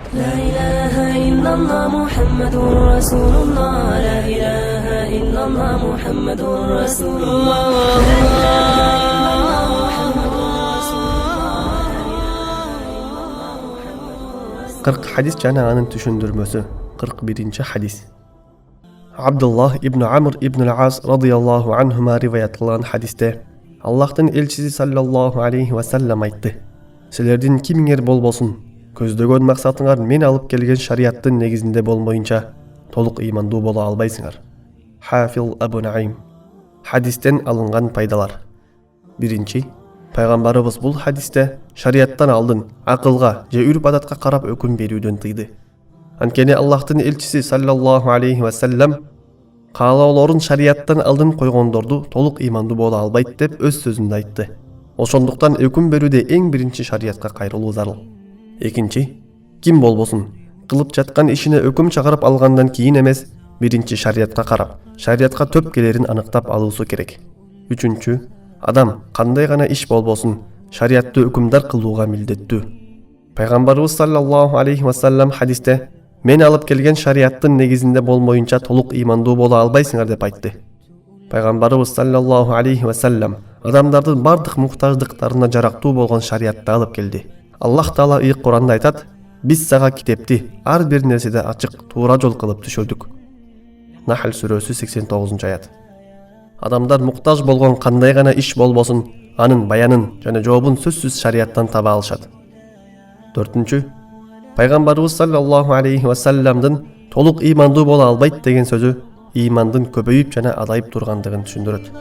لا إله إلا الله محمد رسول الله لا إله إلا الله محمد رسول الله 40 hadis жана анын түшүндүрмөсү. 41 hadis. Абдуллах ибн Амр ибн ал-Ас радияллаху анхума риваят кылган хадисте Аллахтын элчиси саллаллаху алейхи ва саллям айтты: "Силердин кимиңер болбосун, көздөгөн максатыңар мен алып келген шариаттын негизинде болмоюнча толук ыймандуу боло албайсыңар." Хафил Абу Наим. Хадистен алынган пайдалар. 1. Пайгамбарыбыз бул хадисте шарияттан алдын акылга же үрп адатка карап өкүм берүүдөн тыйды. Анткени Аллахтын элчиси саллаллаху алейхи ва саллям каалоолорун шарияттан алдын койгондорду толук ыймандуу боло албайт деп өз сөзүндө айтты. Ошондуктан өкүм берүүдө эң биринчи шариятка кайрылуу зарыл. 2. Ким болбосун кылып жаткан ишине өкүм чыгарып алгандан кийин эмес, биринчи шариятка карап, шариятка төп келерин аныктап алуусу керек. 3. Адам кандай гана иш болбосун шариятты өкүмдар кылууга милдеттүү. Пайгамбарыбыз саллаллаху алейхи ва саллям хадисте "Мен алып келген шариаттын негизинде болмоюнча толук ыймандуу боло албайсыңар" деп айтты. Пайгамбарыбыз саллаллаху алейхи ва саллям адамдардын бардык муктаждыктарына жарактуу болгон шариятты алып келди. Аллах Таала ыйык Куранда айтат: "Биз сага китепти ар бир нерседе ачык, туура жол кылып түшөрдүк." Нахл сүрөсү 89-аят. Адамдар муктаж болгон кандай гана иш болбосун, анын баянын жана жообун сөзсүз шарияттан таба алышат. 4. Пайгамбарыбыз саллаллаху алейхи ва саллямдын толук ыймандуу боло албайт деген сөзү ыймандын көбөйүп жана азайып тургандыгын түшүндүрөт.